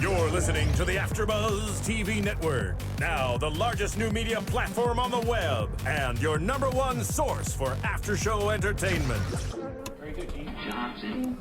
You're listening to the AFTERBUZZ TV Network, now the largest new media platform on the web, and your #1 source for after-show entertainment. Very good, Gene. Johnson.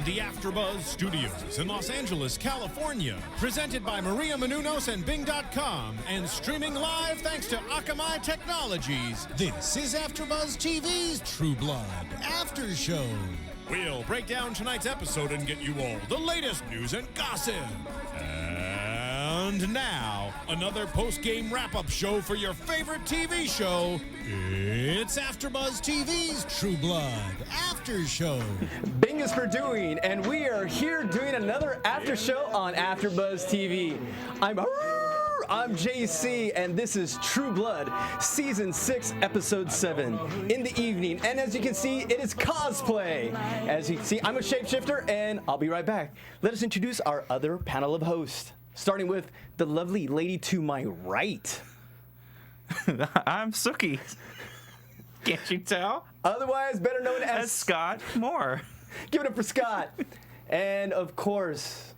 The AFTERBUZZ Studios in Los Angeles, California. Presented by Maria Menounos and Bing.com and streaming live thanks to Akamai Technologies. This is AFTERBUZZ TV's True Blood After Show. We'll break down tonight's episode and get you all the latest news and gossip. And now, another post-game wrap-up show for your favorite TV show. It's AFTERBUZZ TV's True Blood After Show. Bing is for doing, and we are here doing another after show on AFTERBUZZ TV. I'm JC, and this is True Blood, Season 6, Episode 7, in the evening. And as you can see, it is cosplay. As you can see, I'm a shapeshifter, and I'll be right back. Let us introduce our other panel of hosts, starting with the lovely lady to my right. I'm Sookie. Can't you tell? Otherwise better known as Scott Moore. Give it up for Scott. And of course,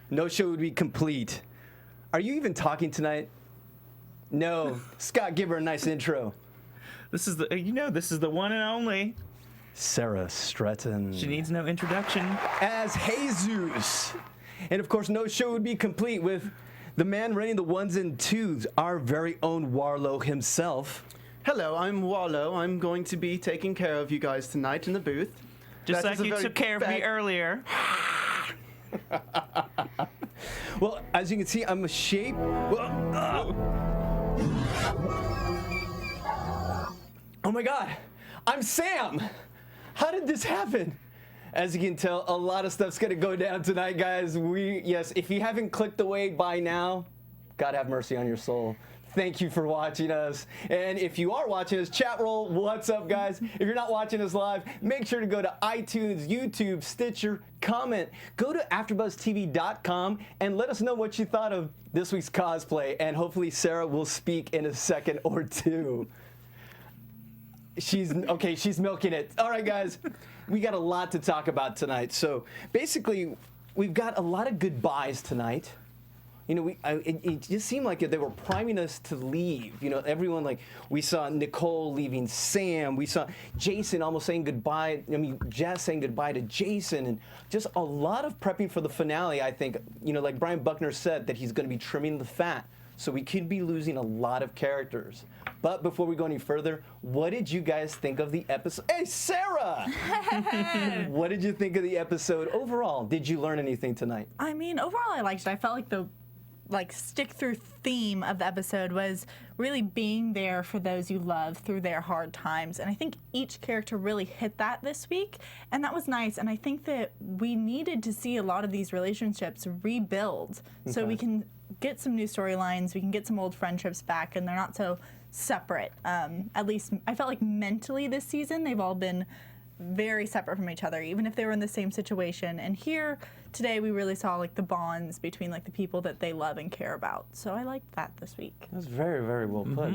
no show would be complete. Are you even talking tonight? No. Scott, give her a nice intro. This is the one and only Sara Stretton. She needs no introduction. As Jesus. And of course, no show would be complete with the man running the ones and twos, our very own Warlow himself. Hello, I'm Warlow. I'm going to be taking care of you guys tonight in the booth. Just like you took care of me earlier. Well, as you can see, I'm a shape. Oh my God, I'm Sam. How did this happen? As you can tell, a lot of stuff's gonna go down tonight, guys. Yes, if you haven't clicked away by now, God have mercy on your soul. Thank you for watching us. And if you are watching us, chat roll, what's up, guys? If you're not watching us live, make sure to go to iTunes, YouTube, Stitcher, comment. Go to AfterBuzzTV.com and let us know what you thought of this week's cosplay. And hopefully Sara will speak in a second or two. She's milking it. All right, guys, we got a lot to talk about tonight. So basically, we've got a lot of goodbyes tonight. You know, it just seemed like they were priming us to leave. You know, everyone, like, we saw Nicole leaving Sam. We saw Jason almost saying goodbye. I mean, Jess saying goodbye to Jason. And just a lot of prepping for the finale, I think. You know, like Brian Buckner said, that he's going to be trimming the fat. So we could be losing a lot of characters. But before we go any further, what did you guys think of the episode? Hey, Sara! What did you think of the episode overall? Did you learn anything tonight? I mean, overall I liked it. I felt like the stick-through theme of the episode was really being there for those you love through their hard times. And I think each character really hit that this week, and that was nice. And I think that we needed to see a lot of these relationships rebuild so we can get some new storylines, we can get some old friendships back, and they're not so separate. At least I felt like mentally this season they've all been very separate from each other, even if they were in the same situation. And here today we really saw like the bonds between like the people that they love and care about. So I liked that this week. That was very, very well put.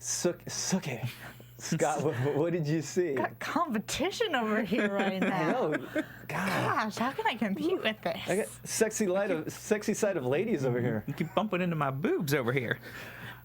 Sookie. Scott, what did you see? Got competition over here right now. I know. Gosh, how can I compete with this? I got sexy side of ladies over here. You keep bumping into my boobs over here.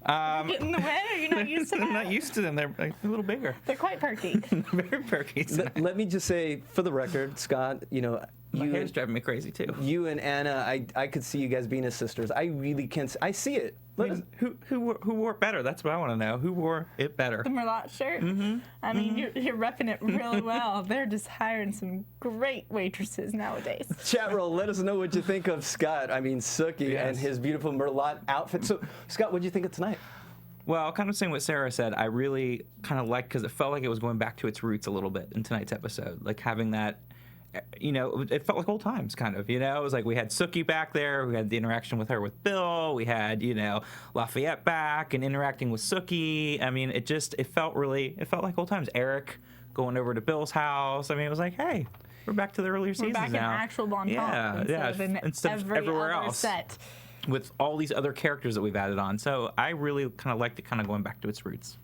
Get in the way? You're not used to that? I'm not used to them. They're a little bigger. They're quite perky. Very perky. Let me just say, for the record, Scott, you know, my hair's driving me crazy too. You and Anna, I could see you guys being as sisters. I really can. I see it. Who wore it better? That's what I want to know. Who wore it better? The Merlot shirt? Mm-hmm. I mean, you're repping it really well. They're just hiring some great waitresses nowadays. Chat roll, let us know what you think of Scott. I mean, Sookie and his beautiful Merlot outfit. So, Scott, what did you think of tonight? Well, kind of saying what Sara said, I really kind of liked, because it felt like it was going back to its roots a little bit in tonight's episode. Like having that, you know, it felt like old times, kind of, you know? It was like we had Sookie back there, we had the interaction with her with Bill, we had, you know, Lafayette back and interacting with Sookie. I mean, it felt like old times. Eric going over to Bill's house. I mean, it was like, hey, we're back to the earlier seasons now. We're back in actual Bon Temps instead of everywhere else. Set. With all these other characters that we've added on. So I really kind of liked it kind of going back to its roots.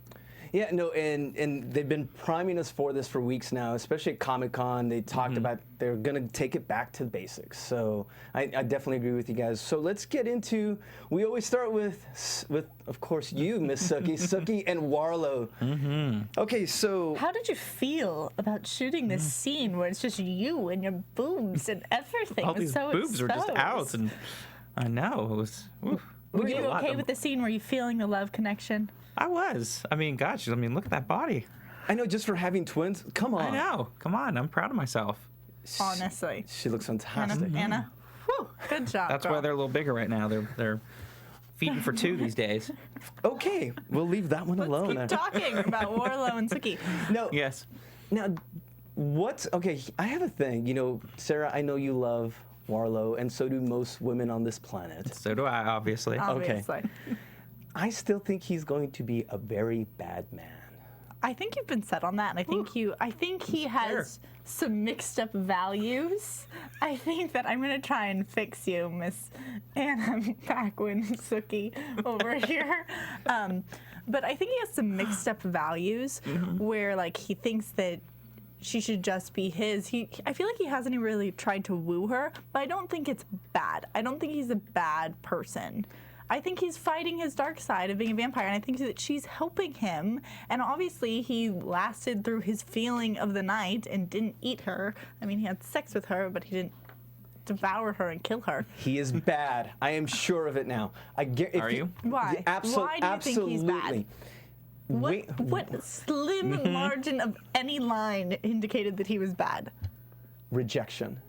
Yeah, no, and they've been priming us for this for weeks now, especially at Comic-Con. They talked about they're going to take it back to the basics. So I definitely agree with you guys. So let's get into, we always start with of course, you, Miss Sookie, Sookie and Warlow. Okay, so... How did you feel about shooting this scene where it's just you and your boobs and everything? All was these so boobs were just out, exposed. and I know it was. Oof. Were It was you a lot okay of- with the scene? Were you feeling the love connection? I was. I mean, gosh. I mean, look at that body. I know, just for having twins, come on. I know. Come on. I'm proud of myself. Honestly. She looks Anna, fantastic. Anna, whew, good job. That's girl. why they're a little bigger right now. They're feeding for two these days. Okay, we'll leave that one alone. Keep talking about Warlow and Sookie. No, Yes. now, okay, I have a thing. You know, Sarah, I know you love Warlow, and so do most women on this planet. So do I, obviously. Obviously. I still think he's going to be a very bad man. I think you've been set on that, and I think he has some mixed up values. I think that I'm gonna try and fix you, Miss Anna Backwin Sookie over here. But I think he has some mixed up values where like he thinks that she should just be his. I feel like he hasn't really tried to woo her, but I don't think it's bad. I don't think he's a bad person. I think he's fighting his dark side of being a vampire, and I think that she's helping him. And obviously, he lasted through his feeling of the night and didn't eat her. I mean, he had sex with her, but he didn't devour her and kill her. He is bad. I am sure of it now. Are you? Why? Why do you think he's bad? Wait, What slim margin of any line indicated that he was bad? rejection.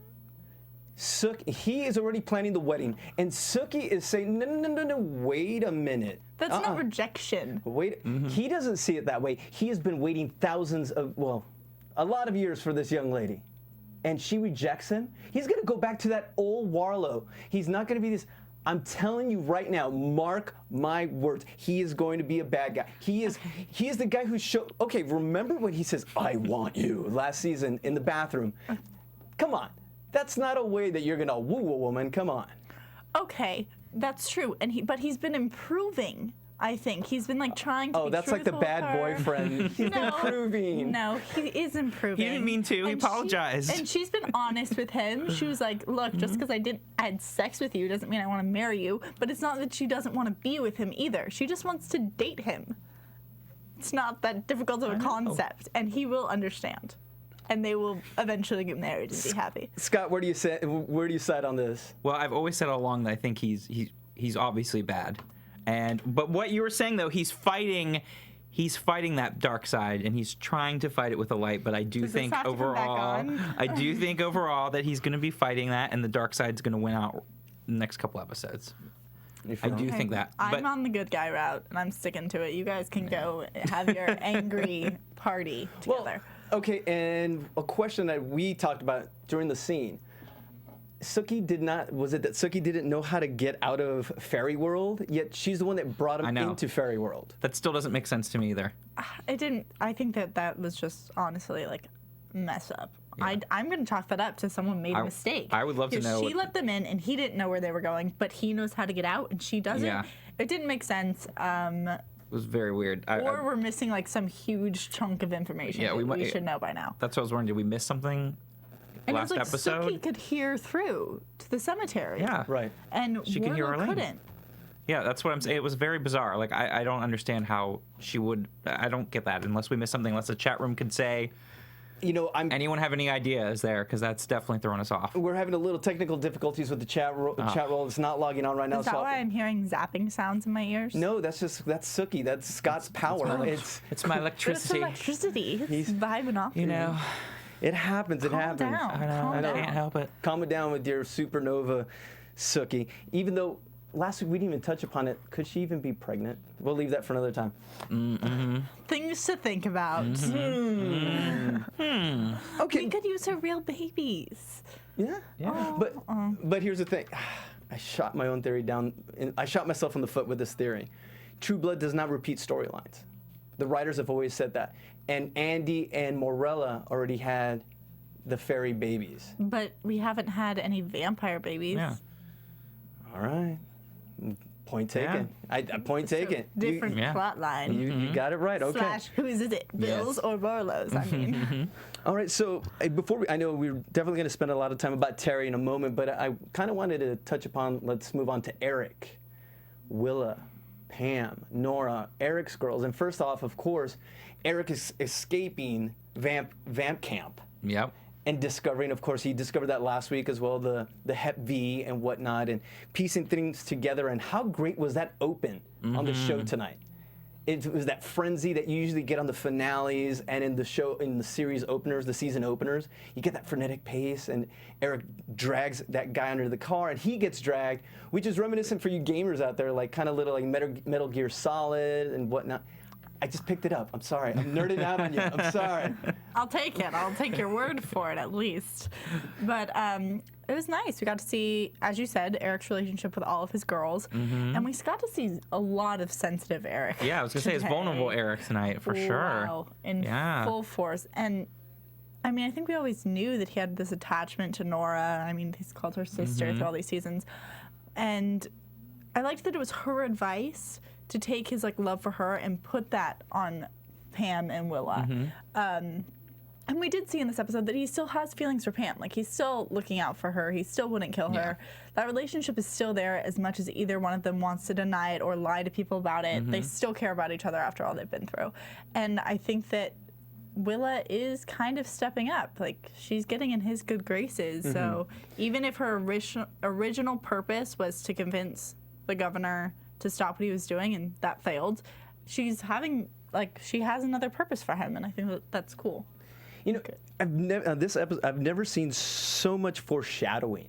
He is already planning the wedding, and Sookie is saying, no, wait a minute. That's not rejection. Wait, he doesn't see it that way. He has been waiting a lot of years for this young lady, and she rejects him. He's gonna go back to that old Warlow. He's not gonna be this. I'm telling you right now, mark my words. He is going to be a bad guy. He is the guy who showed. Okay, remember when he says, "I want you" last season in the bathroom? Come on, that's not a way that you're gonna woo a woman. Come on. Okay, that's true, but he's been improving. I think he's been like trying to. Oh, be that's like the truthful bad with her. boyfriend. He's improving. No, he is improving. He didn't mean to. He apologized. And she's been honest with him. She was like, "Look, just because I had sex with you doesn't mean I want to marry you." But it's not that she doesn't want to be with him either. She just wants to date him. It's not that difficult of a concept, and he will understand. And they will eventually get married and be happy. Scott, where do you side on this? Well, I've always said all along that I think he's obviously bad, but what you were saying though, he's fighting that dark side, and he's trying to fight it with a light. But I do Does this think have to come back overall, that he's going to be fighting that, and the dark side's going to win out in the next couple episodes. I do think that. I'm on the good guy route, and I'm sticking to it. You guys can go have your angry party together. Okay, and a question that we talked about during the scene. Sookie didn't know how to get out of Fairy World, yet she's the one that brought him into Fairy World? That still doesn't make sense to me either. It didn't. I think that was just honestly like mess up. Yeah. I'm going to chalk that up to someone made a mistake. I would love to know. She let them in, and he didn't know where they were going, but he knows how to get out, and she doesn't. Yeah. It didn't make sense. It was very weird. Or we're missing like some huge chunk of information that we should know by now. That's what I was wondering. Did we miss something And last it was like episode? Sookie could hear through to the cemetery. Yeah. Right. And She could hear Warlow Arlene. couldn't. Yeah, that's what I'm saying. It was very bizarre. Like, I don't understand how she would. I don't get that unless we missed something. Unless the chat room could say, You know, anyone have any ideas there? Because that's definitely throwing us off. we're having a little technical difficulties with the chat roll. It's not logging on right now. Is that why I'm hearing zapping sounds in my ears? No, that's Sookie. That's Scott's power. It's my But it's electricity. electricity. It's vibing off. You know, It happens. It Calm happens. down. Calm down. Can't help it. Calm it down with your supernova, Sookie. Even though last week we didn't even touch upon it, could she even be pregnant? We'll leave that for another time. Things to think about. Okay. We could use her real babies. Yeah. But here's the thing. I shot my own theory down. I shot myself in the foot with this theory. True Blood does not repeat storylines. The writers have always said that. And Andy and Morella already had the fairy babies. But we haven't had any vampire babies. Yeah. All right. Point taken. Point taken. Different Yeah. plot line. You got it right. Okay. Slash, who is it? Bills or Warlows? I mean, All right. So before I know we're definitely going to spend a lot of time about Terry in a moment, but I kind of wanted to touch upon. Let's move on to Eric, Willa, Pam, Nora, Eric's girls, and first off, of course, Eric is escaping vamp camp. Yep. And discovering, of course, he discovered that last week as well, the Hep V and whatnot, and piecing things together. And how great was that open on the show tonight? It was that frenzy that you usually get on the finales and in the show, in the series openers, the season openers. You get that frenetic pace, and Eric drags that guy under the car, and he gets dragged, which is reminiscent for you gamers out there, like kind of little like Metal Gear Solid and whatnot. I just picked it up. I'm sorry. I'm nerding out on you. I'm sorry. I'll take it. I'll take your word for it at least. But it was nice. We got to see, as you said, Eric's relationship with all of his girls, and we got to see a lot of sensitive Eric. Yeah, I was gonna say it's vulnerable Eric tonight for sure. Wow, in Yeah. full force. And I mean, I think we always knew that he had this attachment to Nora. I mean, he's called her sister through all these seasons, and I liked that it was her advice to take his like love for her and put that on Pam and Willa. And we did see in this episode that he still has feelings for Pam. Like, he's still looking out for her. He still wouldn't kill her. That relationship is still there as much as either one of them wants to deny it or lie to people about it. They still care about each other after all they've been through. And I think that Willa is kind of stepping up. Like, she's getting in his good graces. So even if her original purpose was to convince the governor to stop what he was doing, and that failed, she's having, like, she has another purpose for him, and I think that's cool. You know, I've never seen so much foreshadowing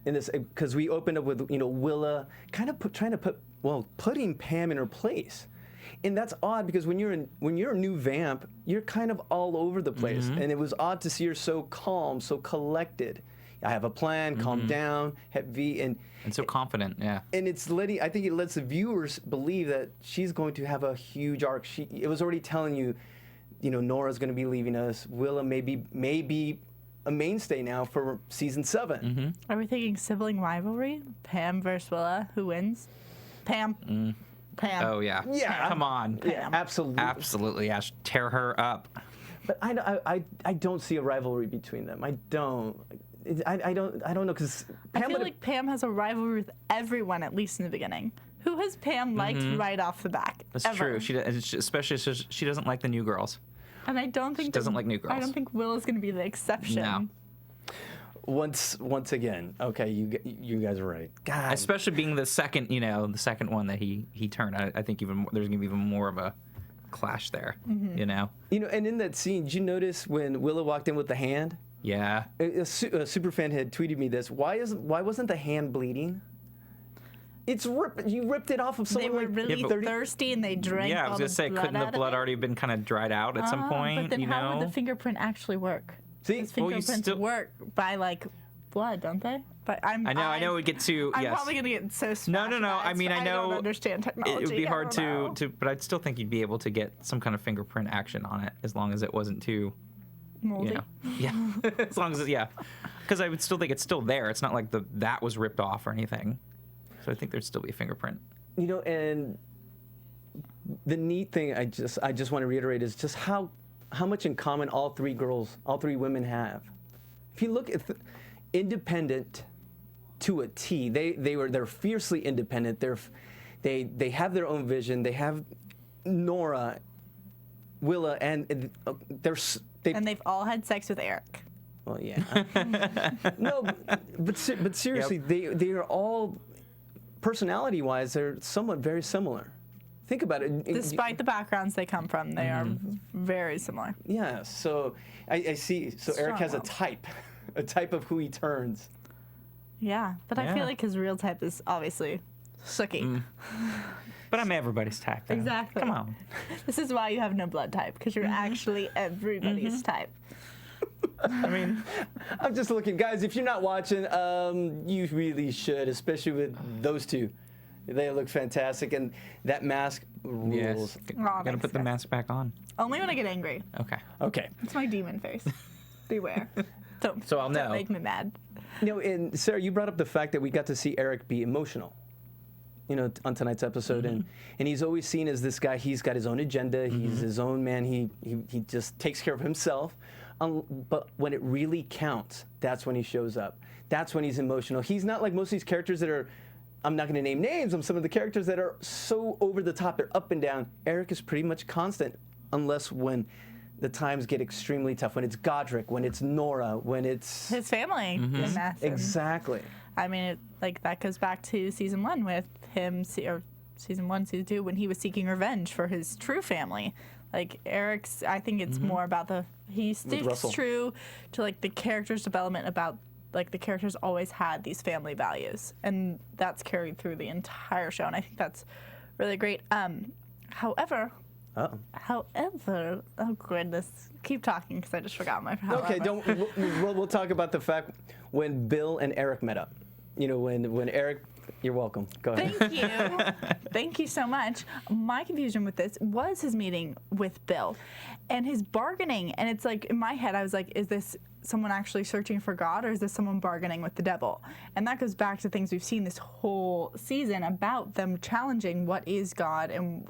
in this, because we opened up with, you know, Willa kind of putting Pam in her place. And that's odd, because when you're a new vamp, you're kind of all over the place. And it was odd to see her so calm, so collected. I have a plan, calm down, Hep V, and so confident, yeah. And I think it lets the viewers believe that she's going to have a huge arc. It was already telling you, you know, Nora's going to be leaving us. Willa may be a mainstay now for season 7. Are we thinking sibling rivalry? Pam versus Willa, who wins? Pam. Pam. Oh yeah. Yeah. Come on. Yeah, absolutely. Absolutely. Yeah. Tear her up. But I don't see a rivalry between them. I don't know, because I feel like Pam has a rivalry with everyone, at least in the beginning. Who has Pam liked right off the bat? That's ever? true. Especially she doesn't like the new girls. And I don't think She doesn't like new girls. I don't think Willa's going to be the exception. No. once again, okay, you guys are right. God. Especially being the second one that he turned. I think there's going to be even more of a clash there. You know. You know, and in that scene, did you notice when Willa walked in with the hand? Yeah. A super fan had tweeted me this. Why wasn't the hand bleeding? You ripped it off of They someone were like really 30. thirsty and they drank Yeah, I all was the gonna say, blood couldn't the out of blood it? already been kind of dried out at some point? But then you how know. would the fingerprint actually work? See, Because Well, you fingerprints still- work by like blood, don't they? But I know. We get to I'm yes. probably gonna get so No. I smashed, mean, I I know don't understand technology. it would be I hard don't know. but I'd still think you'd be able to get some kind of fingerprint action on it as long as it wasn't too, Moldy. yeah, as long as because I would still think it's still there. It's not like that was ripped off or anything. So I think there'd still be a fingerprint. you know, and the neat thing I just want to reiterate is just how much in common all three women have. If you look at independent to a T, they're fiercely independent. They have their own vision. They have Nora, Willa, and And they've all had sex with Eric. well, yeah. No, but seriously, they are all, personality-wise, they're somewhat very similar. Think about it. Despite the backgrounds they come from, they are very similar. Yeah, so I see. So Eric has a Strong-willed. type of who he turns. Yeah, but I Yeah. feel like his real type is obviously Sookie. But I'm everybody's type. though. Exactly. Come on. This is why you have no blood type, because you're actually everybody's type. I mean, I'm just looking, guys. If you're not watching, you really should, especially with those two. They look fantastic, and that mask rules. yes. Gotta thanks, put the guys. mask back on. Only when I get angry. Okay. Okay. It's my demon face. Beware. So I'll don't know. make me mad. You know, and Sarah, you brought up the fact that we got to see Eric be emotional. on tonight's episode, and he's always seen as this guy. He's got his own agenda. He's his own man. He just takes care of himself. But when it really counts, that's when he shows up. That's when he's emotional. He's not like most of these characters that are. I'm not going to name names of some of the characters that are so over the top. They're up and down. Eric is pretty much constant, unless when the times get extremely tough. When it's Godric, when it's Nora, when it's his family. In that sense. Exactly. I mean, that goes back to season 1 with him, or season 1, season 2, when he was seeking revenge for his true family. Like Eric's, I think it's more about he sticks true to like the character's development about like the characters always had these family values, and that's carried through the entire show, and I think that's really great. However, oh goodness, keep talking because I just forgot my. Okay, we'll talk about the fact when Bill and Eric met up. When Eric. You're welcome. Go ahead. Thank you. Thank you so much. My confusion with this was his meeting with Bill and his bargaining. And it's like, in my head, I was like, is this someone actually searching for God, or is this someone bargaining with the devil? And that goes back to things we've seen this whole season about them challenging what is God and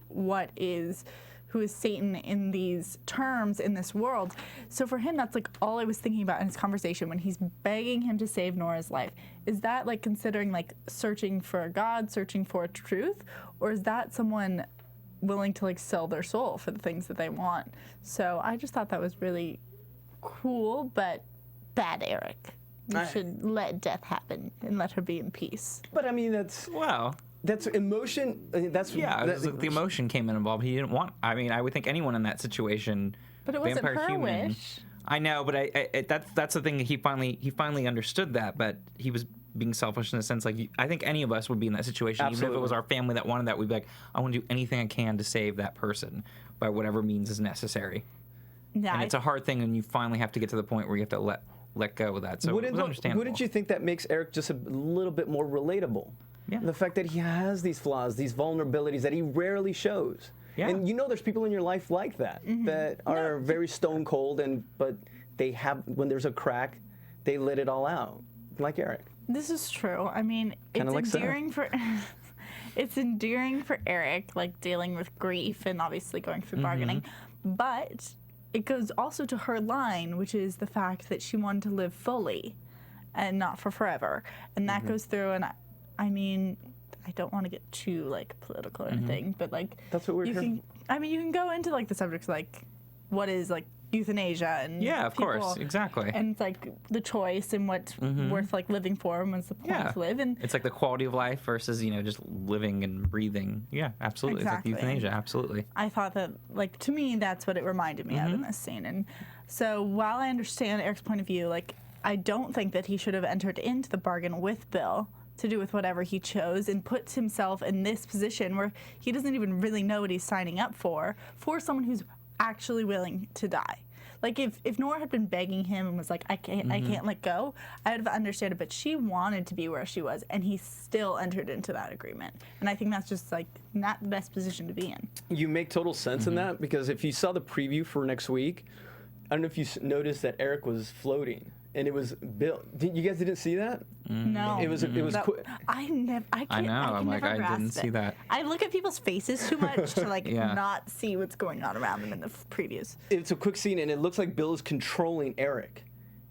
who is Satan in these terms in this world. So for him, that's like all I was thinking about in his conversation when he's begging him to save Nora's life. Is that like considering like searching for a God, searching for a truth, or is that someone willing to like sell their soul for the things that they want? So I just thought that was really cool, but bad Eric. You should let death happen and let her be in peace. But I mean, that's emotion. The emotion came involved. He didn't want. I mean, I would think anyone in that situation. But it wasn't her wish. I know, but that's the thing. He finally understood that. But he was being selfish in a sense. Like I think any of us would be in that situation, Absolutely. even if it was our family that wanted that. We'd be like, I want to do anything I can to save that person by whatever means is necessary. Yeah, and it's a hard thing, and you finally have to get to the point where you have to let go of that. So it was understandable. Wouldn't you think that makes Eric just a little bit more relatable? Yeah. The fact that he has these flaws, these vulnerabilities that he rarely shows. Yeah. And there's people in your life like that that are very stone cold, but they have, when there's a crack, they let it all out, like Eric. This is true. I mean, it's like endearing for it's endearing for Eric, like dealing with grief and obviously going through bargaining, but it goes also to her line, which is the fact that she wanted to live fully and not for forever, and that goes through. And I mean, I don't want to get too like political or anything, but like that's what we're here. I mean, you can go into like the subjects like what is like euthanasia and of course, exactly, and it's like the choice and what's worth like living for and what's the point to live, and it's like the quality of life versus just living and breathing. Yeah, absolutely. Exactly. It's like euthanasia. Absolutely. I thought that like to me that's what it reminded me of in this scene. And so while I understand Eric's point of view, like I don't think that he should have entered into the bargain with Bill to do with whatever he chose and puts himself in this position where he doesn't even really know what he's signing up for someone who's actually willing to die. Like if Nora had been begging him and was like, I can't let go, I would have understood it, but she wanted to be where she was, and he still entered into that agreement. And I think that's just like not the best position to be in. You make total sense in that, because if you saw the preview for next week, I don't know if you noticed that Eric was floating. And it was Bill. You guys didn't see that? No. It was. I can't. I'm like, I didn't see that. I look at people's faces too much to like not see what's going on around them in the previews. It's a quick scene, and it looks like Bill is controlling Eric.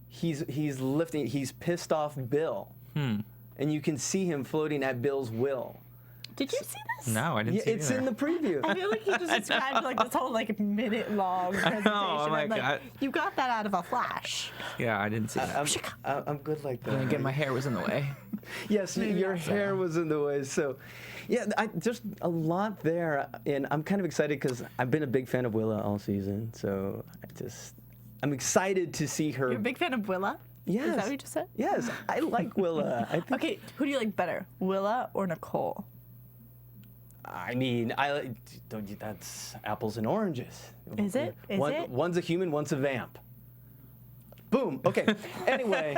He's lifting. He's pissed off Bill, and you can see him floating at Bill's will. Did you see this? No, I didn't see it. It's in the preview. I feel like you just described like this whole like minute-long presentation. I'm like, you got that out of a flash. Yeah, I didn't see that. I'm good like that. And again, my hair was in the way. Yes, your hair was in the way. So, yeah, just a lot there, and I'm kind of excited because I've been a big fan of Willa all season. So I'm excited to see her. You're a big fan of Willa? Yes. Is that what you just said? Yes, I like Willa. I think. Okay, who do you like better, Willa or Nicole? I mean, that's apples and oranges. Is it? One's a human, one's a vamp. Boom. Okay. Anyway,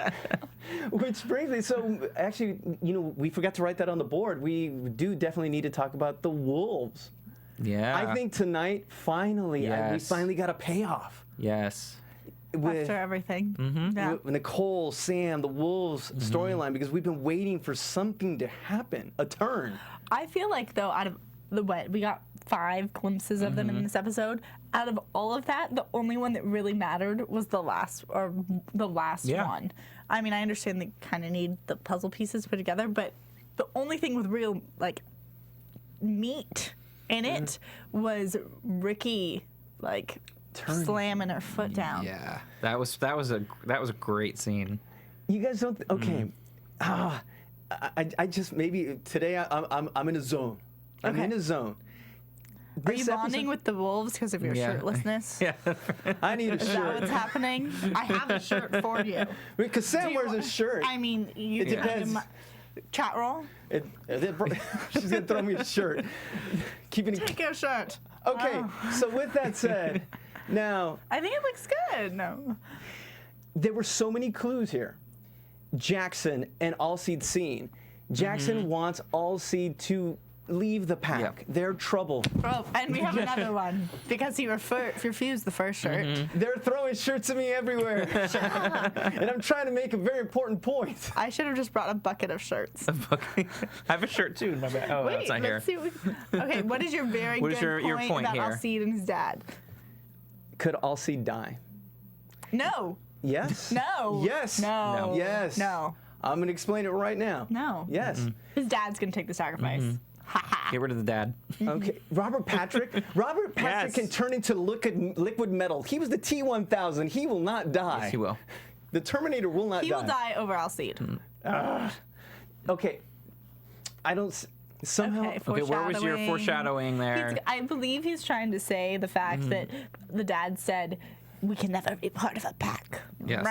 which brings me. So actually, we forgot to write that on the board. We do definitely need to talk about the wolves. Yeah. I think tonight, finally, we Yes. finally got a payoff. Yes. with After everything. Yeah. with Nicole, Sam, the Wolves storyline, because we've been waiting for something to happen, a turn. I feel like, though, out of we got 5 glimpses of them in this episode. Out of all of that, the only one that really mattered was the last one. I mean, I understand they kind of need the puzzle pieces put together, but the only thing with real, like, meat in it was Ricky, like, slamming her foot down. Yeah, that was a great scene. You guys don't. Okay. I just maybe today I'm in a zone. I'm in a zone. Are you bonding with the wolves because of your shirtlessness? Yeah. I need a Is that shirt. what's happening? I have a shirt for you. Because Sam wears a shirt. I mean, you It depends. Chat roll? She's gonna throw me a shirt. Keeping it. Take your shirt. Okay. So with that said, now I think it looks good. No. there were so many clues here. Jackson and Alcide's scene. Jackson wants Alcide to leave the pack. Yep. They're trouble. Oh, and we have another one because he refused the first shirt. They're throwing shirts at me everywhere. And I'm trying to make a very important point. I should have just brought a bucket of shirts. Okay. I have a shirt too. My bad. Oh, Wait, that's not here. let's see. Okay, what is your very What is good your point point about here? Alcide and his dad? Could Alcide die? No. Yes. No. Yes. No. Yes. No. I'm going to explain it right now. No. Yes. His dad's gonna take the sacrifice. Ha ha. Get rid of the dad. Okay. Robert Patrick Yes. can turn into liquid metal. He was the T-1000. He will not die. Yes, he will. The Terminator will not He die. will die over Alcide. Okay. I don't somehow. Okay, Okay, where was your foreshadowing there? I believe he's trying to say the fact that the dad said, "We can never be part of a pack." Yes.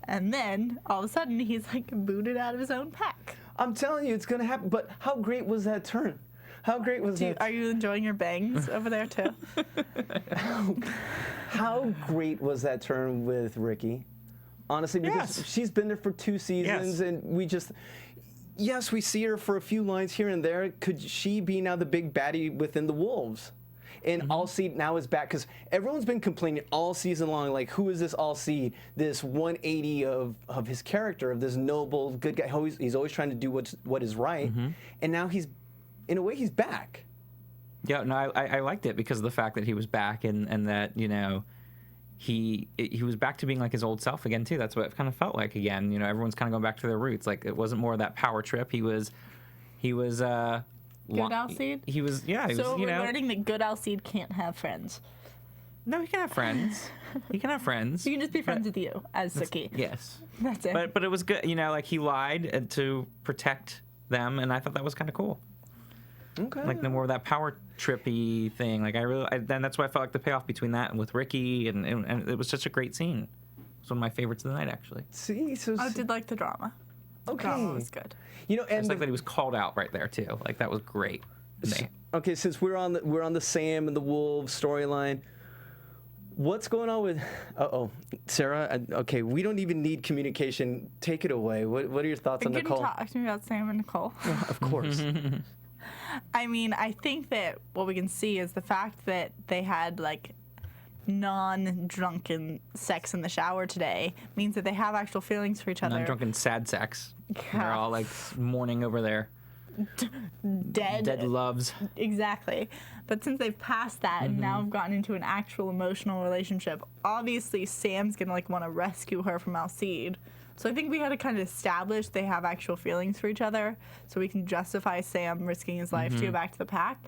And then all of a sudden he's like booted out of his own pack. I'm telling you, it's going to happen. But how great was that turn? How great was that? Are you enjoying your bangs over there too? How great was that turn with Ricky? Honestly, because Yes. she's been there for 2 seasons, Yes. and yes, we see her for a few lines here and there. Could she be now the big baddie within the Wolves? And Alcide now is back, because everyone's been complaining all season long, like, who is this Alcide? This 180 of his character, of this noble, good guy. He's always trying to do what is right. And now in a way, he's back. Yeah, no, I liked it because of the fact that he was back and that, you know, he was back to being like his old self again too. That's what it kind of felt like again. You know, everyone's kind of going back to their roots. Like it wasn't more of that power trip. He was Good Alcide? He was So you we're know. learning that good Alcide can't have friends. No, he can have friends. He can have friends. You can just be friends with you as Sookie. Yes. That's it. But it was good, you know, like he lied to protect them, and I thought that was kind of cool. Okay. Like no more of that power trippy thing. Like then that's why I felt like the payoff between that and with Ricky, and it was such a great scene. It's one of my favorites of the night, actually. See, so I did like the drama. The drama okay. was good. You know, I and just like that he was called out right there too. Like that was great. okay, since we're on the Sam and the Wolves storyline, what's going on with? Sarah. Okay, we don't even need communication. Take it away. What are your thoughts on Can you Nicole? talk to me about Sam and Nicole? Of course. I mean, I think that what we can see is the fact that they had like non-drunken sex in the shower today means that they have actual feelings for each other. Non-drunken sad sex. They're Yeah. all like mourning over their dead loves. Exactly. But since they've passed that and now have gotten into an actual emotional relationship, obviously Sam's gonna like want to rescue her from Alcide. So I think we had to kind of establish they have actual feelings for each other so we can justify Sam risking his life to go back to the pack.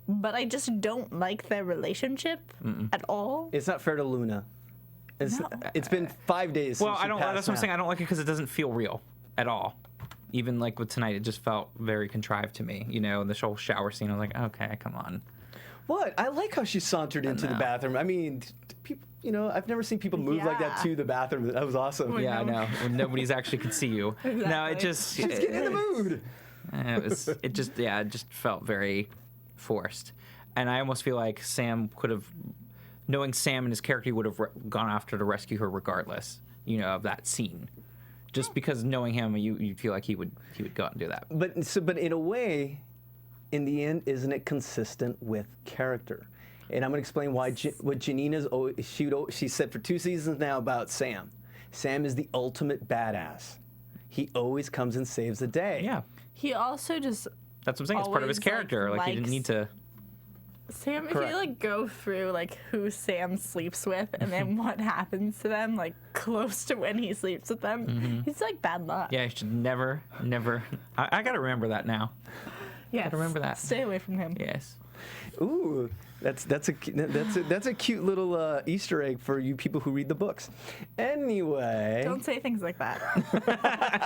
But I just don't like their relationship at all. It's not fair to Luna. No. It's been 5 days. Well, since she I don't. passed That's what I'm now. saying. I don't like it because it doesn't feel real at all. Even like with tonight, it just felt very contrived to me. You know, the whole shower scene. I was like, okay, come on. What? I like how she sauntered into the know. bathroom. I mean, people. You know, I've never seen people move like that Yeah. to the bathroom. That was awesome. Well, Yeah, I no. know. When nobody's actually could see you. No, it Exactly. just. Let's get in the mood. It just felt very forced. And I almost feel like Sam could have, knowing Sam and his character, he would have gone after to rescue her regardless, you know, of that scene. Just because knowing him, you feel like he would go out and do that. But in a way, in the end, isn't it consistent with character? And I'm going to explain why what Janina's she said for 2 seasons now about Sam. Sam is the ultimate badass. He always comes and saves the day. Yeah. He also just That's what I'm saying. It's part of his always, character. Like, he didn't need to. Sam, if Correct. you like go through like who Sam sleeps with and then what happens to them, like close to when he sleeps with them, he's like bad luck. Yeah, you should never. I got to remember that now. Yeah, remember that. Stay away from him. Yes. Ooh, that's a cute little Easter egg for you people who read the books. Anyway, Don't say things like that.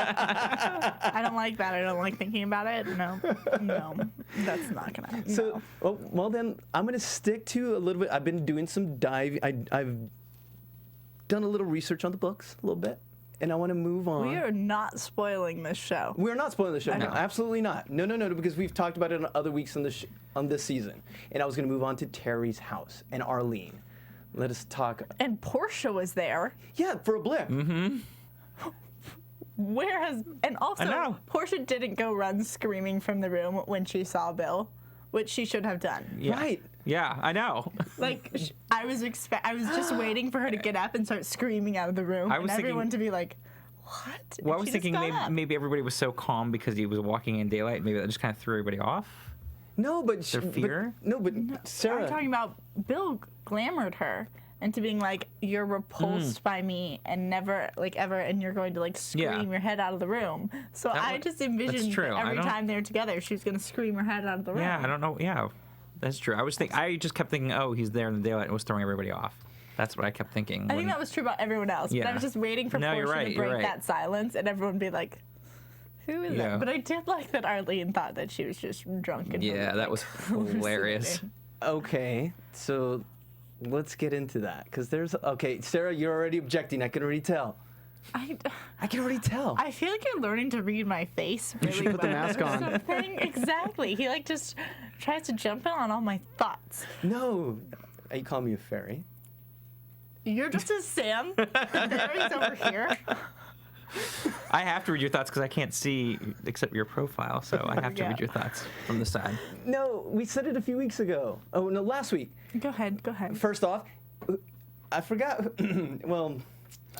I don't like that. I don't like thinking about it. No, that's not gonna. so well then I'm gonna stick to a little bit. I've been doing some diving. I've done a little research on the books a little bit, and I want to move on. We are not spoiling this show. We're not spoiling the show. No, No. absolutely not. No, because we've talked about it on other weeks on this season. And I was going to move on to Terry's house and Arlene. Let us talk. And Portia was there. Yeah, for a blip. And also, I know. Portia didn't go run screaming from the room when she saw Bill, which she should have done. Yeah. Right. Yeah, I know. Like I was just waiting for her to get up and start screaming out of the room, I was and everyone thinking- to be like, "What?" Well, I And was she just thinking got up. maybe everybody was so calm because he was walking in daylight. Maybe that just kind of threw everybody off. No, but Their fear? But I'm Sarah. talking about Bill glamored her into being like, "You're repulsed by me and never like ever, and you're going to like scream Yeah. your head out of the room." So I would- just envisioned true. that I every don't- time they're together, she was going to scream her head out of the room. Yeah, I don't know. Yeah, that's true. I just kept thinking, oh, he's there in the daylight and was throwing everybody off. That's what I kept thinking. I think that was true about everyone else. But I Yeah. was just waiting for No, you're Portia right, to you're break right. that silence, and everyone would be like, "Who is Yeah. that?" But I did like that Arlene thought that she was just drunk. And Yeah, that was hilarious. Okay, so let's get into that. Because okay, Sarah, you're already objecting. I can already tell. I can already tell. I feel like you're learning to read my face really should put the well mask or on. something. Exactly. He like just tries to jump in on all my thoughts. No. You call me a fairy. You're just a Sam. Barry's over here. I have to read your thoughts because I can't see except your profile, so I have to Yeah. read your thoughts from the side. No, we said it a few weeks ago. Oh, no, last week. Go ahead. First off, I forgot. Well,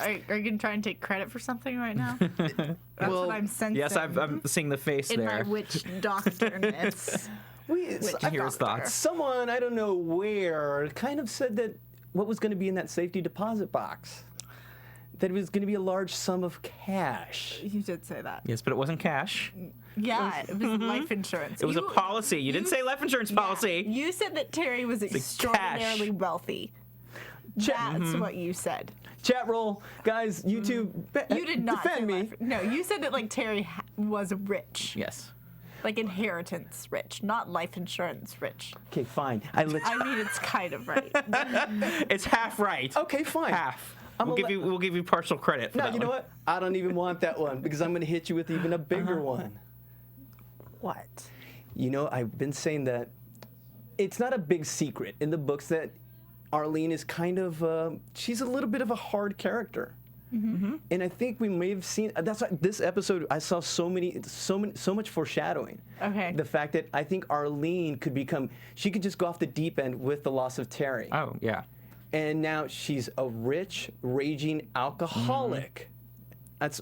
Are you gonna try and take credit for something right now? That's what I'm sensing. Yes, I'm seeing the face in there. my witch doctorness. I hear his thoughts. Someone, I don't know where, kind of said that what was going to be in that safety deposit box, that it was going to be a large sum of cash. You did say that. Yes, but it wasn't cash. Yeah, it was life insurance. It was a policy. You didn't say life insurance policy. You said that Terry was extraordinarily wealthy. That's what you said. Chat roll, guys, YouTube, You did not defend say me. life. No, you said that like Terry was rich, Yes. like inheritance rich, not life insurance rich. Okay, fine. I let you. I mean, it's kind of right. It's half right. Okay, fine. Half. I'm We'll give you partial credit for No, that you know one. what? I don't even want that one because I'm going to hit you with even a bigger Uh-huh. one. What? You know, I've been saying that it's not a big secret in the books that Arlene is kind of, she's a little bit of a hard character. And I think we may have seen, that's why this episode, I saw so much foreshadowing. Okay. The fact that I think Arlene could become, she could just go off the deep end with the loss of Terry. Oh, yeah. And now she's a rich, raging alcoholic.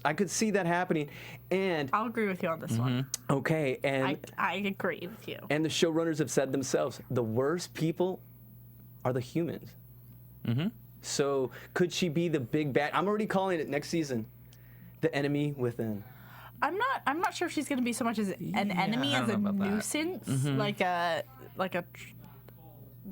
I could see that happening. And, I'll agree with you on this one. okay, and I agree with you. And the showrunners have said themselves, the worst people are the humans. So could she be the big bad? I'm already calling it next season, the enemy within. I'm not sure if she's going to be so much as an enemy I as don't a know about that. nuisance, like a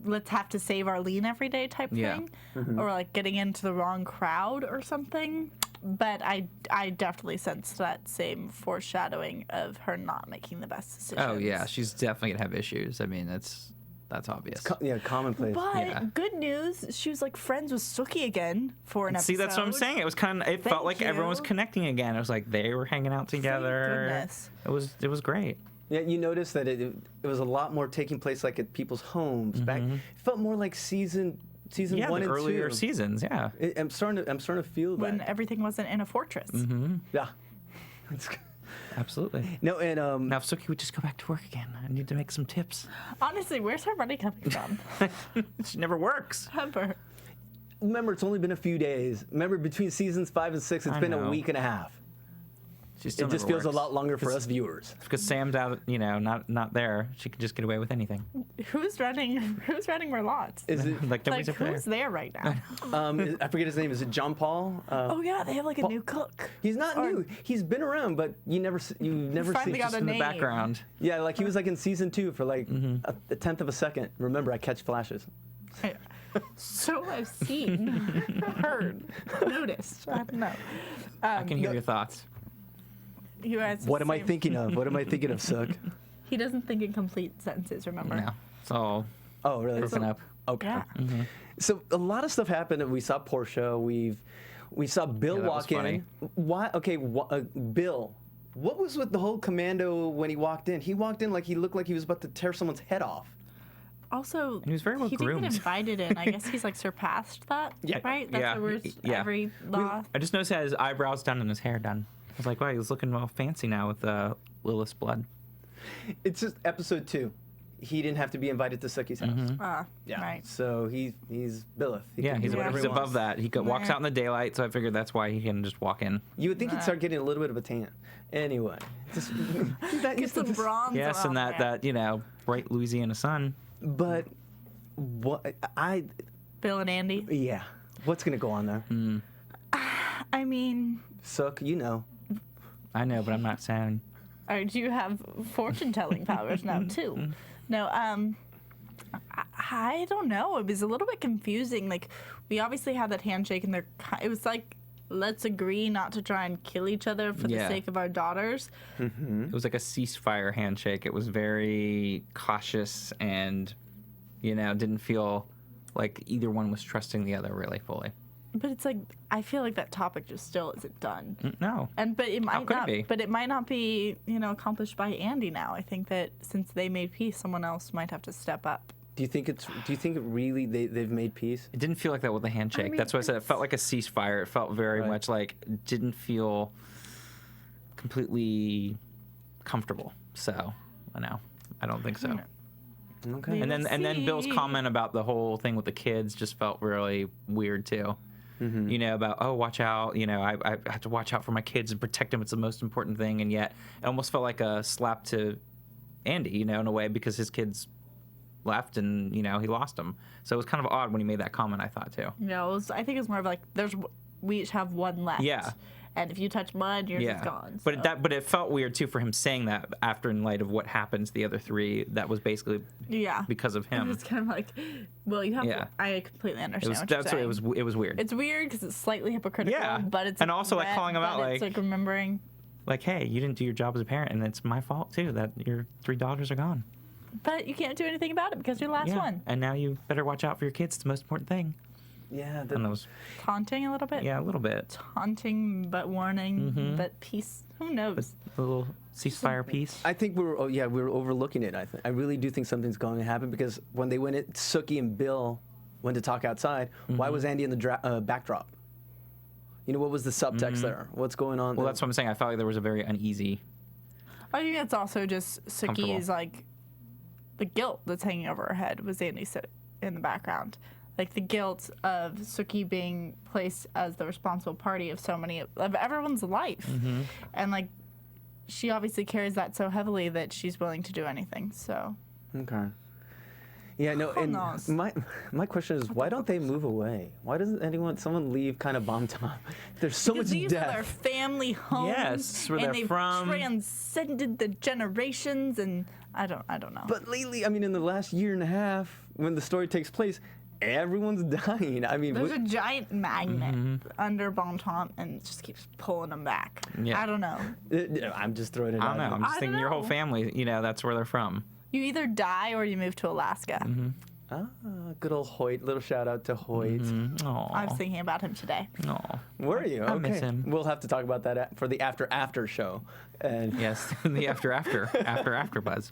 let's have to save Arlene every day type Yeah. thing, or like getting into the wrong crowd or something. But I definitely sensed that same foreshadowing of her not making the best decisions. Oh, yeah. She's definitely going to have issues. I mean, that's obvious. Yeah, commonplace. But Yeah. good news, she was like friends with Sookie again for an episode. See, that's what I'm saying. It was it felt like everyone was you. connecting again. It was like they were hanging out together. goodness. It was great. Yeah, you noticed that it was a lot more taking place like at people's homes. Back, it felt more like season Yeah, 1 the and earlier 2. seasons, yeah. I'm starting to feel When that. everything wasn't in a fortress. Yeah. It's- Absolutely. No, and Now, if Sookie would just go back to work again, I need to make some tips. Honestly, where's her money coming from? She never works. Ever. remember, it's only been a few days. Remember, between seasons 5 and 6, it's I been a know. week and a half. She still It just never feels a works. lot longer for us viewers. Because Sam's out, not there. She could just get away with anything. Who's running Merlot? Is it? Like nobody's Like, ever who's there. there right now? I forget his name. Is it John Paul? Oh yeah, they have like a new cook. He's not new. He's been around, but you never Finally see. got Just a in the name. background. Yeah, like he was like in season 2 for like a tenth of a second. Remember, I catch flashes. So I've seen, heard, noticed. I don't know. I can hear your thoughts. You guys. What am I seem- thinking of? What am I thinking of, Sook? He doesn't think in complete sentences. Remember? No, it's all Oh, really? broken up. Okay. Yeah. So a lot of stuff happened. We saw Portia. We saw Bill Yeah, that was walk in. funny. Why? Okay, Bill. What was with the whole commando when he walked in? He walked in like he looked like he was about to tear someone's head off. Also, he was very well he didn't groomed. get invited in. I guess he's like surpassed that, Yeah. right? That's Yeah. the worst. Yeah. Every law. I just noticed he had his eyebrows done and his hair done. I was like, wow, he's looking well fancy now with Lilith's blood. It's just episode 2. He didn't have to be invited to Sookie's house. Yeah. Right. So he's Billith. He Yeah, can he's, do whatever he's he above wants. that. He walks Right. out in the daylight, so I figured that's why he can just walk in. You would think he'd start getting a little bit of a tan. Anyway, just, that Get used to some just- bronze. Yes, and around there. that bright Louisiana sun. But what Bill and Andy. yeah, what's gonna go on there? I mean, Sook, you know. I know, but I'm not saying. do you have fortune telling powers now too? No. I don't know. It was a little bit confusing. Like, we obviously had that handshake, and it was like, let's agree not to try and kill each other for the Yeah. sake of our daughters. It was like a ceasefire handshake. It was very cautious and, didn't feel like either one was trusting the other really fully. But it's like, I feel like that topic just still isn't done. No. But it might could it not. be? But it might not be, accomplished by Andy now. I think that since they made peace, someone else might have to step up. Do you think it really they've made peace? It didn't feel like that with the handshake. mean, That's what I said. It felt like a ceasefire. It felt very Right. much like didn't feel completely comfortable. So, I don't think so. Okay. And then Bill's See. comment about the whole thing with the kids just felt really weird too. About, oh, watch out. I have to watch out for my kids and protect them. It's the most important thing. And yet it almost felt like a slap to Andy, in a way, because his kids left and, he lost them. So it was kind of odd when he made that comment, I thought, too. I think it's more of like, we each have one left. Yeah. And if you touch mine, yours is gone. But so. but it felt weird, too, for him saying that after, in light of what happened to the other three. That was basically because of him. It's kind of like, well, you have. Yeah. I completely It understand was, what you're that's what saying. it was weird. It's weird because it's slightly hypocritical. Yeah. But it's And also, like, calling him out, but it's like- remembering. Like, hey, you didn't do your job as a parent, and it's my fault, too, that your 3 daughters are gone. But you can't do anything about it because you're the last one. And now you better watch out for your kids. It's the most important thing. Yeah. And that was, Taunting a little bit. a little bit. Taunting, but warning, but peace. Who knows? A little ceasefire piece. I think we're overlooking it. I really do think something's going to happen because when they went, Sookie and Bill went to talk outside. Why was Andy in the backdrop? What was the subtext there? What's going on? Well, there? that's what I'm saying. I felt like there was a very uneasy. I think it's also just Comfortable. Sookie's like the guilt that's hanging over her head was Andy in the background. Like the guilt of Sookie being placed as the responsible party of so many of everyone's life. And like she obviously carries that so heavily that she's willing to do anything. So Okay. Yeah, no, Who and knows? my question is, why don't they move away? Why doesn't someone leave kind of Bon Temps? There's so much these are their death. family homes. Yes, where and they're they've from. transcended the generations, and I don't know. But lately, in the last year and a half, when the story takes place, everyone's dying. There's a giant magnet under Bon Temps and it just keeps pulling them back. Yeah. I don't know. I'm just throwing it I out. don't know. I'm I just don't thinking your whole know. family, that's where they're from. You either die or you move to Alaska. Good old Hoyt. Little shout out to Hoyt. I was thinking about him today. Were you? Okay. I miss him. We'll have to talk about that for the after show. And Yes, the after buzz.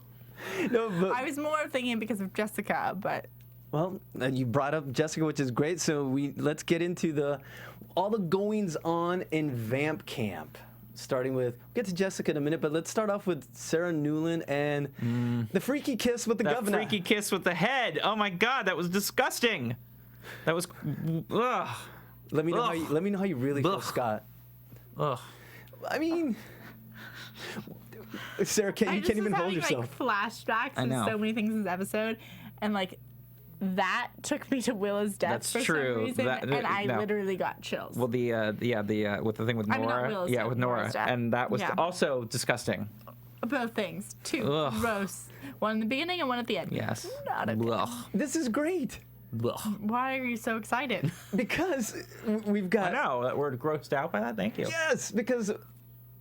no, but I was more thinking because of Jessica, but well, you brought up Jessica, which is great. So let's get into all the goings on in Vamp Camp. starting with, we'll get to Jessica in a minute, but let's start off with Sarah Newland and the freaky kiss with the That governor. freaky kiss with the head. Oh my God, that was disgusting. That was, ugh. Let me know how you really feel, Ugh. Scott. Ugh. I mean, Sarah, you can't even hold yourself. Like, flashbacks I know. and so many things in this episode, and like that took me to Willa's death That's for true. some reason, That- and I no. literally got chills. Well, with the thing with I mean, not Nora. Will's Yeah, death, with Nora. Nora's death. And that was Yeah. also disgusting. Both things, two Ugh. gross. One in the beginning and one at the end. Yes. Not a good. Ugh. This is great Ugh. Why are you so excited? because we've got. I know that we're grossed out by that. Thank you. Yes, because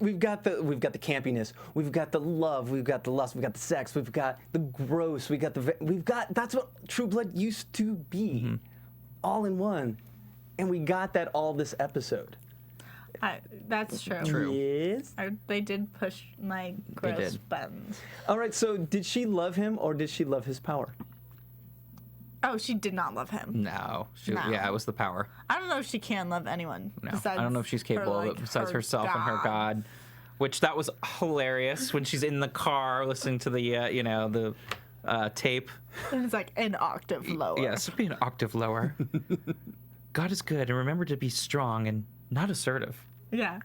we've got the campiness, we've got the love, we've got the lust, we've got the sex, we've got the gross, that's what True Blood used to be, all in one, and we got that all this episode. That's true. True. Yes. They did push my gross did. buttons. All right. So did she love him or did she love his power? Oh, she did not love him. No. No. Yeah, it was the power. I don't know if she can love anyone. No. Besides I don't know if she's capable of it besides herself and her God. Which that was hilarious when she's in the car listening to the tape. And it's like an octave lower. Yes, be an octave lower. God is good, and remember to be strong and not assertive. Yeah.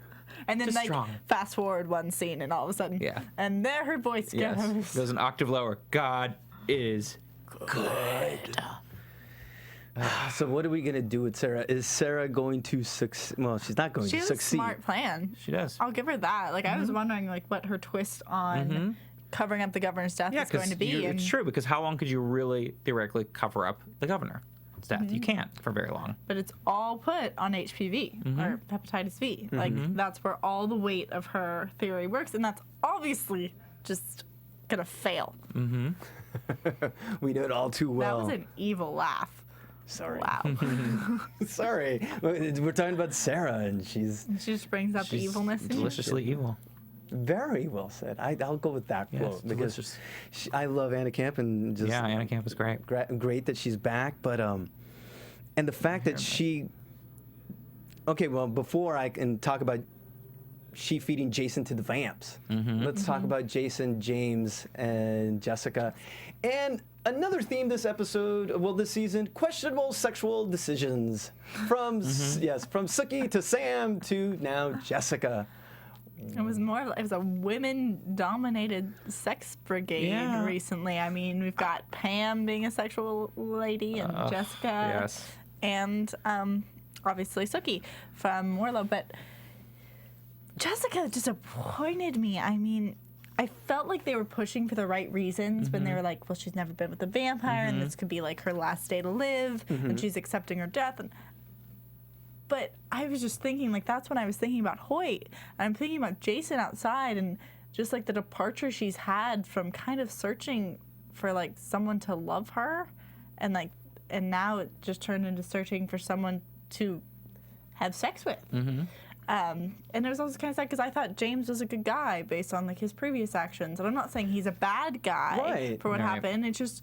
And then Just like strong. fast forward one scene and all of a sudden, Yeah. and there her voice Yes, goes. goes an octave lower. God is good. So what are we gonna do with Sarah? Is Sarah going to succeed? Well, she's not going She to has succeed. a smart plan. She does. I'll give her that. Like I was wondering like what her twist on covering up the governor's death is going to be. it's true, because how long could you really theoretically cover up the governor's death? You can't for very long. But it's all put on HPV or hepatitis V. Like that's where all the weight of her theory works, and that's obviously just gonna fail. We know it all too well. That was an evil laugh. Sorry. Wow. Sorry. We're talking about Sarah, and she's She just brings out the evilness in you. Deliciously evil. very well said. I'll go with that Yes, quote because delicious. I love Anna Camp and just Yeah, Anna Camp was great. great that she's back, but and the fact that she. Okay, well, before I can talk about she feeding Jason to the vamps, let's talk about Jason, James, and Jessica, and another theme this episode, well, this season: questionable sexual decisions from from Sookie to Sam to now Jessica. It was a women-dominated sex brigade Yeah. recently. I mean, we've got Pam being a sexual lady and Jessica, yes. and obviously Sookie from Warlow. But Jessica disappointed me. I mean, I felt like they were pushing for the right reasons when they were like, well, she's never been with a vampire, and this could be like her last day to live, and she's accepting her death. But I was just thinking, like, that's when I was thinking about Hoyt. And I'm thinking about Jason outside and just, like, the departure she's had from kind of searching for, like, someone to love her. And, like, and now it just turned into searching for someone to have sex with. And it was also kind of sad because I thought James was a good guy based on, like, his previous actions. And I'm not saying he's a bad guy Right. for what Right. happened. It's just...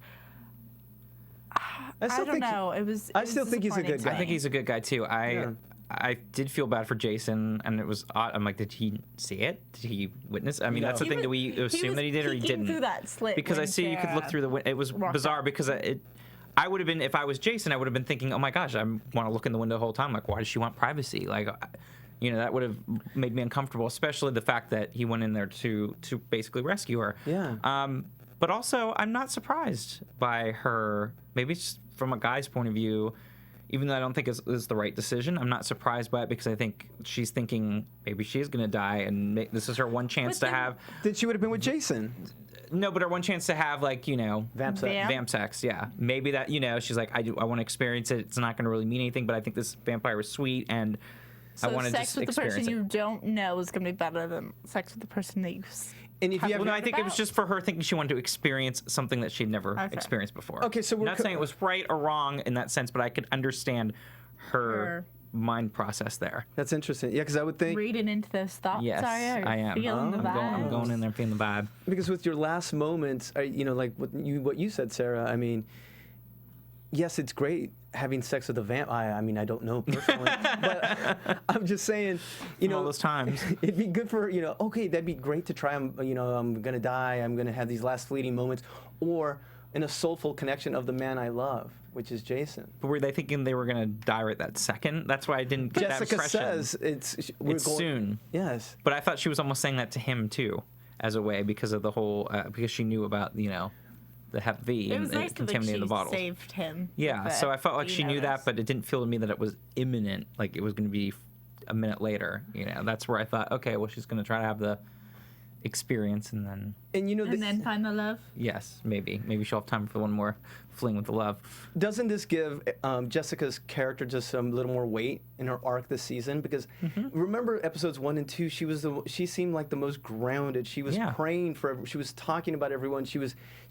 I still don't think know. It was. I still think he's a good disappointing to guy. I me. think he's a good guy too. Yeah. I did feel bad for Jason, and it was odd. I'm like, did he see it? Did he witness? I mean, No. that's the He thing. was- Do we assume was that he did or he peeking didn't? through that slit Because I when see you could look Sarah through the window. It was walked bizarre out. because I would have been, if I was Jason, I would have been thinking, oh my gosh, I want to look in the window the whole time. Like, why does she want privacy? Like, that would have made me uncomfortable, especially the fact that he went in there to basically rescue her. Yeah. But also, I'm not surprised by her. Maybe it's from a guy's point of view, even though I don't think it's the right decision. I'm not surprised by it because I think she's thinking maybe she is going to die, and this is her one chance But to then- have. Then she would have been with Jason. No, but her one chance to have, like, Vamp sex. Vamp? vamp sex. Yeah, maybe that. She's like, I want to experience it. It's not going to really mean anything, but I think this vampire is sweet, and So I want to sex just with the experience person it. you don't know is going to be better than sex with the person that you. And if you have Well, no, I think it was about. just for her thinking she wanted to experience something that she'd never Okay. experienced before. Okay, so we're not saying it was right or wrong in that sense, but I could understand her Her- mind process there. That's interesting. Yeah, because I would think Reading into those thoughts, Yes, are you? I am. Feeling the I'm going vibes. in there feeling the vibe. because with your last moments, like what you said, Sarah. I mean, yes, it's great having sex with a vamp. I mean, I don't know personally, but I'm just saying, All those times. it'd be good for, okay, that'd be great to try. I'm going to die. I'm going to have these last fleeting moments, or in a soulful connection of the man I love, which is Jason. But were they thinking they were going to die right that second? That's why I didn't get that Jessica impression. says it's going, soon. Yes. But I thought she was almost saying that to him too, as a way, because of the whole because she knew about the Hep V It was and nice that contaminated the she bottles. saved him. Yeah, so I felt like she knew that, but it didn't feel to me that it was imminent, like it was going to be a minute later. That's where I thought, okay, well, she's going to try to have the experience and then and then find the love. yes, maybe she'll have time for one more fling with the love. doesn't this give Jessica's character just some little more weight in her arc this season? Because remember episodes 1 and 2, she seemed like the most grounded. She was praying for, she was talking about everyone. She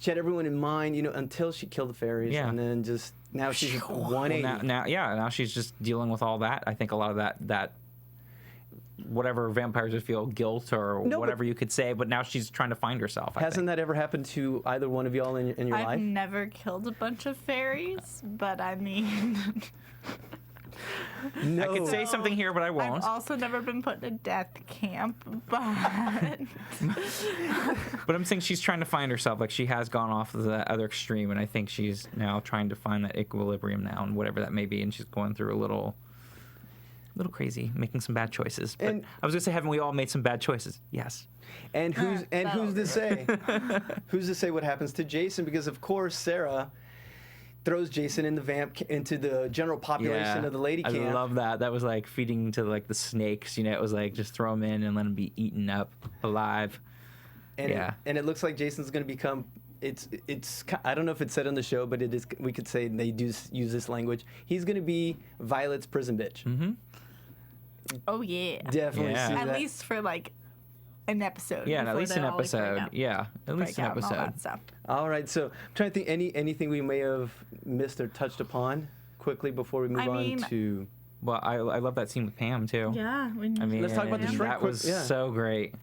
had everyone in mind, until she killed the fairies, and then just now she's 180. Now she's just dealing with all that. I think a lot of that whatever vampires would feel, guilt or whatever you could say, but now she's trying to find herself. Hasn't that ever happened to either one of y'all in your I've life? never killed a bunch of fairies, but I mean, No. I could say something here, but I won't. I've also never been put in a death camp, but But I'm saying she's trying to find herself. Like, she has gone off the other extreme, and I think she's now trying to find that equilibrium now, and whatever that may be, and she's going through a little crazy, making some bad choices. But And- I was gonna say, haven't we all made some bad choices? Yes. And who's to say? Who's to say what happens to Jason? Because of course Sara throws Jason in into the general population of the lady camp. I love that. That was like feeding to like the snakes. It was like just throw them in and let them be eaten up alive. And it looks like Jason's going to become. It's. I don't know if it's said on the show, but it is. We could say they do use this language. He's going to be Violet's prison bitch. Mm-hmm. oh yeah, Definitely Yeah. see at that. least for like an episode. Yeah, at before least they an all, like, break episode. up, Yeah, at least an break out and all episode. that stuff. All right, so I'm trying to think anything we may have missed or touched upon quickly before we move on to. Well, I love that scene with Pam too. Yeah, I mean, Let's talk about the shrink that quick- was yeah. so great.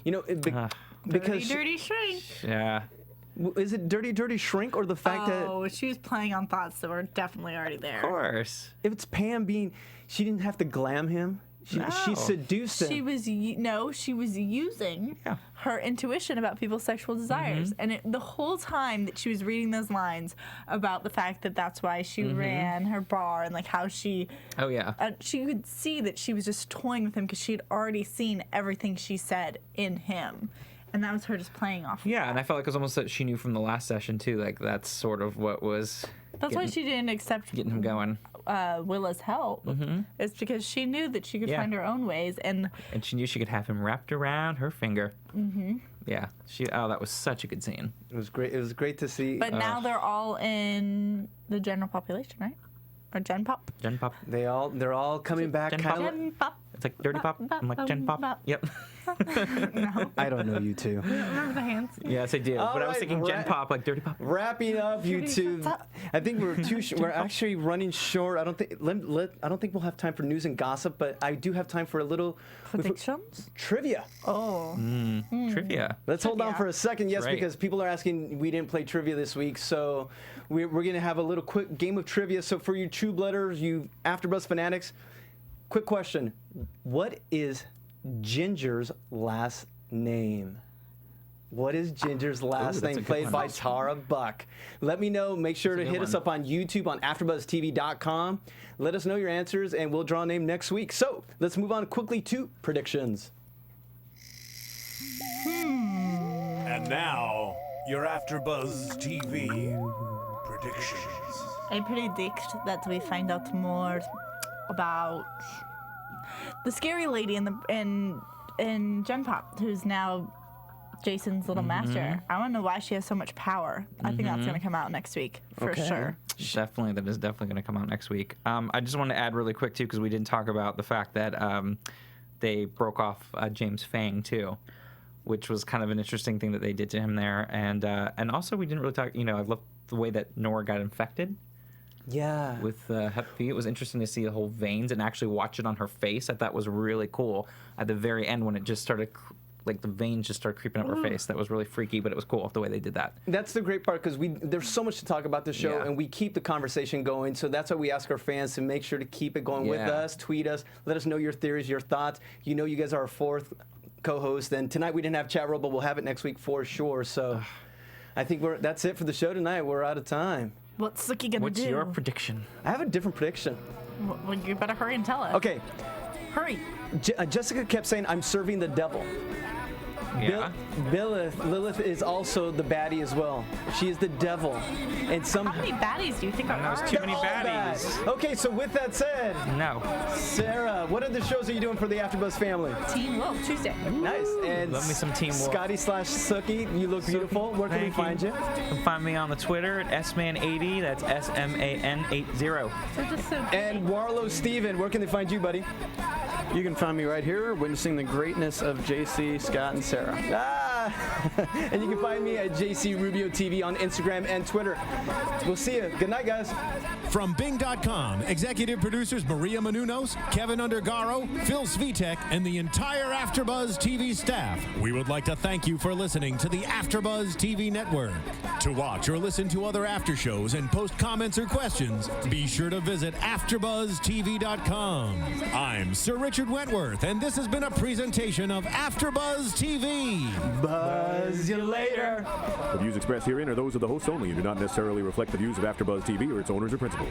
Because dirty shrink. Yeah. is it dirty shrink or the fact Oh, she was playing on thoughts that were definitely already there. Of course. that if it's Pam she didn't have to glam him. She No. seduced him. She was she was using Yeah. her intuition about people's sexual desires, and the whole time that she was reading those lines about the fact that that's why she ran her bar and like how she Oh yeah. she could see that she was just toying with him because she had already seen everything she said in him, and that was her just playing off. Yeah, and I felt like it was almost that she knew from the last session too. Like that's sort of what was That's why she didn't accept getting him going. Willa's help. It's because she knew that she could Yeah. find her own ways, and And she knew she could have him wrapped around her finger. Mm-hmm. Yeah. That was such a good scene. It was great. It was great to see. but now they're all in the general population, right? Or Gen Pop. Gen Pop. they're all coming back. Gen Kind Pop? of. Gen Pop. It's like Dirty Pop. I'm like Gen Pop. Yep. No, I don't know you two. remember the hands? Yes, I do. All But I was right, thinking Gen right. Pop, like Dirty Pop. Wrapping up, you two. I think we're actually running short. I don't think I don't think we'll have time for news and gossip, but I do have time for a little Predictions? trivia. Oh. Trivia. Let's hold on Trivia. for a second, yes, Right. because people are asking. We didn't play trivia this week, so we're going to have a little quick game of trivia. So for you True Blooders, you AfterBuzz fanatics, quick question: what is Ginger's last name? What is Ginger's last that's a name? good Played one. by Tara Buck. Let me know. Make sure to That's a hit good us one. up on YouTube on AfterBuzzTV.com. Let us know your answers, and we'll draw a name next week. So let's move on quickly to predictions. And now, your AfterBuzz TV predictions. I predict that we find out more about the scary lady in Gen Pop, who's now Jason's little master. I want to know why she has so much power. I think that's going to come out next week for Okay. sure. Definitely, that is definitely going to come out next week. I just want to add really quick too, because we didn't talk about the fact that they broke off James Fang too, which was kind of an interesting thing that they did to him there. And also we didn't really talk. I love the way that Nora got infected Yeah. with Hep V. It was interesting to see the whole veins and actually watch it on her face. I thought was really cool at the very end when it just started like the veins just started creeping up her face. That was really freaky, but it was cool the way they did that. That's the great part because there's so much to talk about the show, Yeah. and we keep the conversation going. So that's why we ask our fans to make sure to keep it going with Yeah. us. Tweet us, let us know your theories, your thoughts. You know, you guys are our fourth co-host, and tonight we didn't have chat roll, but we'll have it next week for sure. So I think that's it for the show tonight. We're out of time. What's Sookie gonna What's do? your prediction? I have a different prediction. Well, you better hurry and tell us. Okay, Hurry. Jessica kept saying, "I'm serving the devil." Yeah. Lilith is also the baddie as well. She is the devil, and some. How many baddies do you think there That was are? too They're many all bad. baddies. Okay, so with that said, No. Sarah, what other shows are you doing for the AfterBuzz family? Teen Wolf Tuesday. Nice. And Love me some Team Wolf. Scotty/Sookie, you look beautiful. Where can we find you? You can find me on the Twitter at sman80. That's SMAN80. They're just so And Warlow Steven, where can they find you, buddy? You can find me right here, witnessing the greatness of JC, Scott, and Sarah. And you can find me at JC Rubio TV on Instagram and Twitter. We'll see you. Good night, guys. From Bing.com, executive producers Maria Menounos, Kevin Undergaro, Phil Svitek, and the entire AfterBuzz TV staff, we would like to thank you for listening to the AfterBuzz TV network. To watch or listen to other after shows and post comments or questions, be sure to visit AfterBuzzTV.com. I'm Sir Richard Wentworth, and this has been a presentation of AfterBuzz TV. Buzz you later. The views expressed herein are those of the hosts only and do not necessarily reflect the views of AfterBuzz TV or its owners or principals.